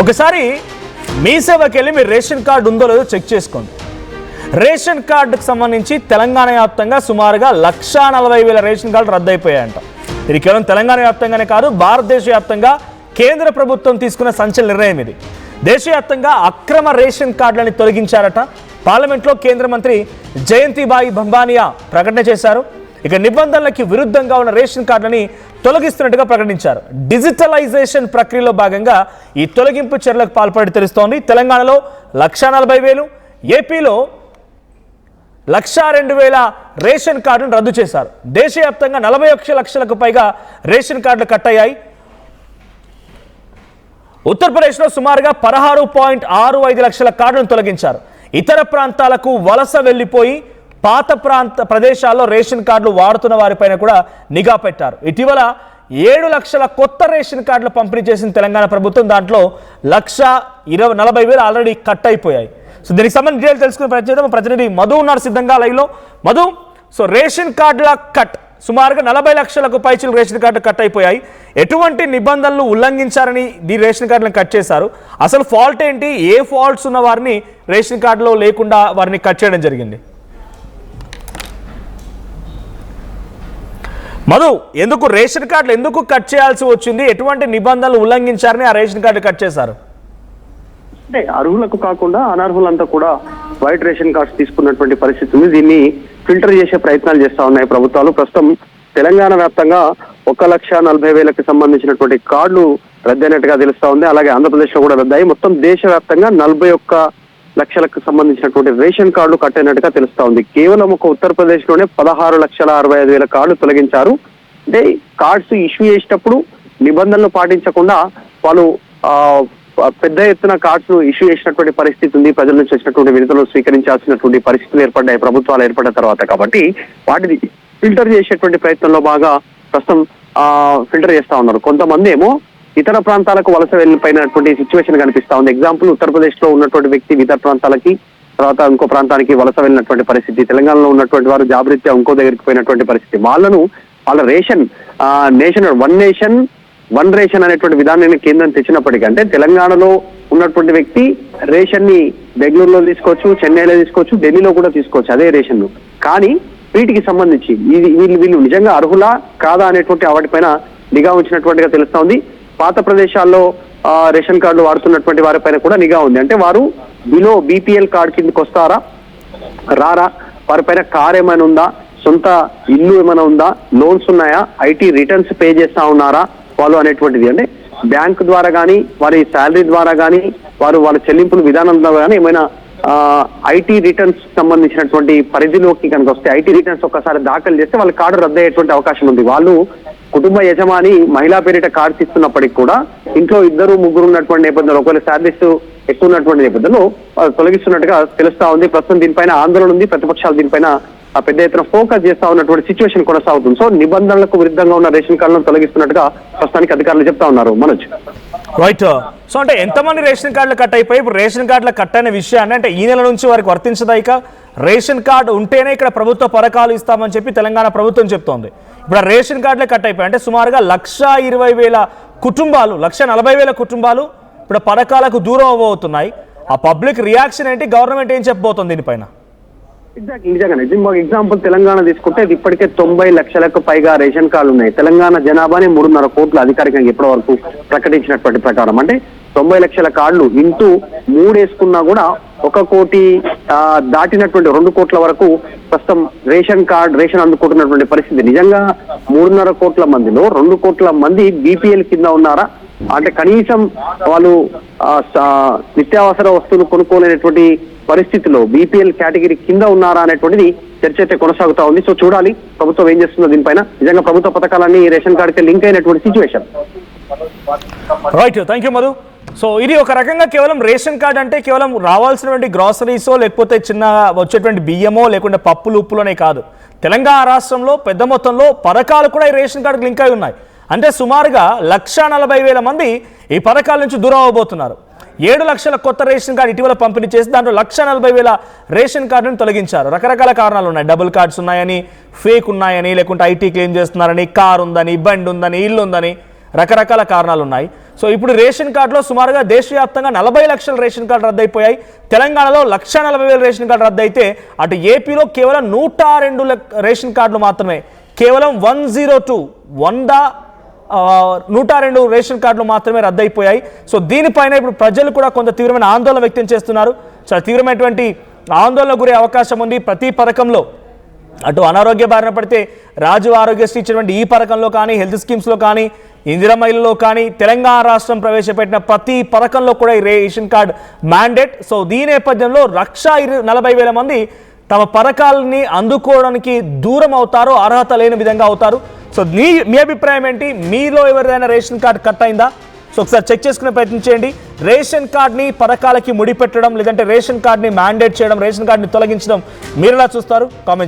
ఒకసారి మీ సేవకి వెళ్ళి మీరు రేషన్ కార్డు ఉందో లేదో చెక్ చేసుకోండి. రేషన్ కార్డుకు సంబంధించి తెలంగాణ వ్యాప్తంగా సుమారుగా 1,40,000 రేషన్ కార్డులు రద్దయిపోయాయంట. ఇది కేవలం తెలంగాణ వ్యాప్తంగానే కాదు, భారతదేశ వ్యాప్తంగా కేంద్ర ప్రభుత్వం తీసుకున్న సంచలన నిర్ణయం ఇది. దేశవ్యాప్తంగా అక్రమ రేషన్ కార్డులని తొలగించారట. పార్లమెంట్లో కేంద్ర మంత్రి జయంతిబాయి భంబానియా ప్రకటన చేశారు. ఇక నిబంధనలకి విరుద్ధంగా ఉన్న రేషన్ కార్డులని తొలగిస్తున్నట్టుగా ప్రకటించారు. డిజిటలైజేషన్ ప్రక్రియలో భాగంగా ఈ తొలగింపు చర్యలకు పాల్పడి తెలుస్తోంది. తెలంగాణలో 1,40,000, ఏపీలో 1,02,000 రేషన్ కార్డులను రద్దు చేశారు. దేశవ్యాప్తంగా 41 లక్షలకు పైగా రేషన్ కార్డులు కట్ అయ్యాయి. ఉత్తరప్రదేశ్లో సుమారుగా 16.65 లక్షల కార్డులను తొలగించారు. ఇతర ప్రాంతాలకు వలస వెళ్లిపోయి పాత ప్రాంత ప్రదేశాల్లో రేషన్ కార్డులు వాడుతున్న వారిపైన కూడా నిఘా పెట్టారు. ఇటీవల 7 లక్షల కొత్త రేషన్ కార్డులు పంపిణీ చేసిన తెలంగాణ ప్రభుత్వం. దాంట్లో 1,40,000 ఆల్రెడీ కట్ అయిపోయాయి. సో దీనికి సంబంధించి డీటెయిల్ తెలుసుకునే ప్రయత్నం ప్రతినిధి మధు ఉన్నారు సిద్ధంగా లైవ్లో. మధు, సో రేషన్ కార్డుల కట్ సుమారుగా 40 లక్షలకు పైచిలు రేషన్ కార్డులు కట్ అయిపోయాయి. ఎటువంటి నిబంధనలు ఉల్లంఘించారని ఈ రేషన్ కార్డులను కట్ చేశారు? అసలు ఫాల్ట్ ఏంటి? ఏ ఫాల్ట్స్ ఉన్న వారిని రేషన్ కార్డులో లేకుండా వారిని కట్ చేయడం జరిగింది? మధు, ఎందుకు రేషన్ కార్డులు ఎందుకు కట్ చేయాల్సి వచ్చింది? ఎటువంటి నిబంధనలు ఉల్లంఘించారని ఆ రేషన్ కార్డు కట్ చేశారు? అంటే అర్హులకు కాకుండా అనర్హులంతా కూడా వైట్ రేషన్ కార్డ్స్ తీసుకున్నటువంటి పరిస్థితి ఉంది. దీన్ని ఫిల్టర్ చేసే ప్రయత్నాలు చేస్తా ఉన్నాయి ప్రభుత్వాలు. ప్రస్తుతం తెలంగాణ వ్యాప్తంగా 1,40,000కి సంబంధించినటువంటి కార్డులు రద్దయినట్టుగా తెలుస్తా ఉంది. అలాగే ఆంధ్రప్రదేశ్ లో కూడా రద్దయి మొత్తం దేశవ్యాప్తంగా 41 లక్షలకు సంబంధించినటువంటి రేషన్ కార్డులు కట్ అయినట్టుగా తెలుస్తా ఉంది. కేవలం ఒక ఉత్తరప్రదేశ్ లోనే 16,65,000 కార్డులు తొలగించారు. అంటే కార్డ్స్ ఇష్యూ చేసేటప్పుడు నిబంధనలు పాటించకుండా వాళ్ళు పెద్ద ఎత్తున కార్డ్స్ ఇష్యూ చేసినటువంటి పరిస్థితి ఉంది. ప్రజల నుంచి వచ్చినటువంటి వినతులను స్వీకరించాల్సినటువంటి పరిస్థితులు ఏర్పడ్డాయి ప్రభుత్వాలు ఏర్పడిన తర్వాత. కాబట్టి వాటిని ఫిల్టర్ చేసేటువంటి ప్రయత్నంలో బాగా ప్రస్తుతం ఫిల్టర్ చేస్తా ఉన్నారు. కొంతమంది ఏమో ఇతర ప్రాంతాలకు వలస వెళ్ళిపోయినటువంటి సిచ్యువేషన్ కనిపిస్తా ఉంది. ఎగ్జాంపుల్, ఉత్తరప్రదేశ్ లో ఉన్నటువంటి వ్యక్తి ఇతర ప్రాంతాలకి తర్వాత ఇంకో ప్రాంతానికి వలస వెళ్ళినటువంటి పరిస్థితి, తెలంగాణలో ఉన్నటువంటి వారు జాబ్ రీత్యా ఇంకో దగ్గరికి పోయినటువంటి పరిస్థితి. వాళ్ళ ration one nation one ration అనేటువంటి విధానాన్ని కేంద్రం తెచ్చినప్పటికీ, అంటే తెలంగాణలో ఉన్నటువంటి వ్యక్తి రేషన్ ని బెంగళూరులో తీసుకోవచ్చు, చెన్నైలో తీసుకోవచ్చు, ఢిల్లీలో కూడా తీసుకోవచ్చు అదే రేషన్ ను. కానీ వీటికి సంబంధించి వీళ్ళు నిజంగా అర్హులా కాదా అనేటువంటి వాటిపైన నిఘా ఉంచినటువంటిగా తెలుస్తా ఉంది. పాత ప్రదేశాల్లో రేషన్ కార్డులు వాడుతున్నటువంటి వారిపైన కూడా నిఘా ఉంది. అంటే వారు బిలో బీపీఎల్ కార్డు కిందకి వస్తారా రారా, వారిపైన కార్ ఏమైనా ఉందా, సొంత ఇల్లు ఏమైనా ఉందా, లోన్స్ ఉన్నాయా, ఐటీ రిటర్న్స్ పే చేస్తా ఉన్నారా వాళ్ళు అనేటువంటిది. అంటే బ్యాంక్ ద్వారా కానీ వారి శాలరీ ద్వారా కానీ వాళ్ళ చెల్లింపుల విధానం ద్వారా కానీ ఏమైనా ఐటీ రిటర్న్స్ సంబంధించినటువంటి పరిధిలోకి కనుక వస్తే, ఐటీ రిటర్న్స్ ఒక్కసారి దాఖలు చేస్తే వాళ్ళ కార్డు రద్దు అయ్యేటువంటి అవకాశం ఉంది. వాళ్ళు కుటుంబ యజమాని మహిళా పేరిట కార్డ్స్ ఇస్తున్నప్పటికీ కూడా ఇంట్లో 2-3 ఉన్నటువంటి నేపథ్యంలో, ఒకవేళ శాలరీస్ ఎక్కువ ఉన్నటువంటి నేపథ్యంలో తొలగిస్తున్నట్టుగా తెలుస్తా ఉంది. ప్రస్తుతం దీనిపైన ఆందోళన ఉంది. ప్రతిపక్షాలు దీనిపైన పెద్ద ఎత్తున ఫోకస్ చేస్తా ఉన్నటువంటి సిచ్యువేషన్ కొనసాగుతుంది. సో నిబంధనలకు విరుద్ధంగా ఉన్న రేషన్ కార్డులను తొలగిస్తున్నట్టుగా ప్రస్తుతానికి అధికారులు చెప్తా ఉన్నారు. మనోజ్, రైట్. సో అంటే ఎంతమంది రేషన్ కార్డులు కట్ అయిపోయి ఇప్పుడు రేషన్ కార్డులు కట్ అయిన విషయాన్ని అంటే ఈ నెల నుంచి వారికి వర్తించదా? ఇక రేషన్ కార్డు ఉంటేనే ఇక్కడ ప్రభుత్వ పథకాలు ఇస్తామని చెప్పి తెలంగాణ ప్రభుత్వం చెప్తోంది. ఇప్పుడు ఆ రేషన్ కార్డులే కట్ అయిపోయాయి. అంటే సుమారుగా 1,20,000 కుటుంబాలు, 1,40,000 కుటుంబాలు ఇప్పుడు పథకాలకు దూరం అవ్వబోతున్నాయి. ఆ పబ్లిక్ రియాక్షన్ ఏంటి? గవర్నమెంట్ ఏం చెప్పబోతుంది దీనిపైన? నిజంగానే ఎగ్జాంపుల్ తెలంగాణ తీసుకుంటే ఇప్పటికే 90 లక్షలకు పైగా రేషన్ కార్డులు ఉన్నాయి. తెలంగాణ జనాభాని 3.5 కోట్లు అధికారికంగా ఇప్పటి వరకు ప్రకటించినటువంటి ప్రకారం. అంటే 90 లక్షల కార్డులు ఇంటూ 3 వేసుకున్నా కూడా 1 కోటి దాటినటువంటి 2 కోట్ల వరకు ప్రస్తుతం రేషన్ అందుకుంటున్నటువంటి పరిస్థితి. నిజంగా 3.5 కోట్ల మందిలో 2 కోట్ల మంది బీపీఎల్ కింద ఉన్నారా? అంటే కనీసం వాళ్ళు నిత్యావసర వస్తువులు కొనుక్కోలేనటువంటి పరిస్థితిలో బీపీఎల్ కేటగిరీ కింద ఉన్నారా అనేటువంటిది చర్చ అయితే కొనసాగుతా ఉంది. సో చూడాలి ప్రభుత్వం ఏం చేస్తుందో దీనిపైన. నిజంగా ప్రభుత్వ పథకాలన్నీ రేషన్ కార్డుకి లింక్ అయినటువంటి situation. Right, thank you Madhu. So ఇది ఒక రకంగా కేవలం రేషన్ కార్డు అంటే కేవలం రావాల్సినటువంటి గ్రాసరీసో లేకపోతే చిన్న వచ్చేటువంటి బియ్యమో లేకుంటే పప్పులు ఉప్పులోనే కాదు, తెలంగాణ రాష్ట్రంలో పెద్ద మొత్తంలో పథకాలు కూడా ఈ రేషన్ కార్డుకు లింక్ అయి ఉన్నాయి. అంటే సుమారుగా 1,40,000 మంది ఈ పథకాల నుంచి దూరం అవబోతున్నారు. 7 లక్షల కొత్త రేషన్ కార్డు ఇటీవల పంపిణీ చేసి దాంట్లో 1,40,000 రేషన్ కార్డును తొలగించారు. రకరకాల కారణాలు ఉన్నాయి. డబుల్ కార్డ్స్ ఉన్నాయని, ఫేక్ ఉన్నాయని, లేకుంటే ఐటీ క్లెయిమ్ చేస్తున్నారని, కార్ ఉందని, బండి ఉందని, ఇల్లు ఉందని, రకరకాల కారణాలు ఉన్నాయి. సో ఇప్పుడు రేషన్ కార్డులో సుమారుగా దేశవ్యాప్తంగా 40 లక్షల రేషన్ కార్డు రద్దయిపోయాయి. తెలంగాణలో 1,40,000 రేషన్ కార్డు రద్దయితే అటు ఏపీలో కేవలం 102 రేషన్ కార్డులు మాత్రమే, కేవలం 102 రేషన్ కార్డులు మాత్రమే రద్దయిపోయాయి. సో దీనిపైన ఇప్పుడు ప్రజలు కూడా కొంత తీవ్రమైన ఆందోళన వ్యక్తం చేస్తున్నారు. చాలా తీవ్రమైనటువంటి ఆందోళన గురే అవకాశం ఉంది. ప్రతి పథకంలో అటు అనారోగ్య బారిన పడితే రాజు ఆరోగ్యశ్రీ ఇచ్చినటువంటి ఈ పథకంలో కానీ, హెల్త్ స్కీమ్స్లో కానీ, ఇందిరమ్మ ఇళ్లలో కానీ, తెలంగాణ రాష్ట్రం ప్రవేశపెట్టిన ప్రతి పథకంలో కూడా ఈ రేషన్ కార్డ్ మ్యాండేట్. సో దీని నేపథ్యంలో 1,40,000 మంది తమ పథకాలని అందుకోవడానికి దూరం అవుతారు, అర్హత లేని విధంగా అవుతారు. సో మీ అభిప్రాయం ఏంటి? మీలో ఎవరిదైనా రేషన్ కార్డ్ కట్ అయిందా? సో ఒకసారి చెక్ చేసుకునే ప్రయత్నం చేయండి. రేషన్ కార్డ్ని పథకాలకి ముడిపెట్టడం, లేదంటే రేషన్ కార్డ్ని మ్యాండేట్ చేయడం, రేషన్ కార్డ్ని తొలగించడం మీరు ఎలా చూస్తారు? కామెంట్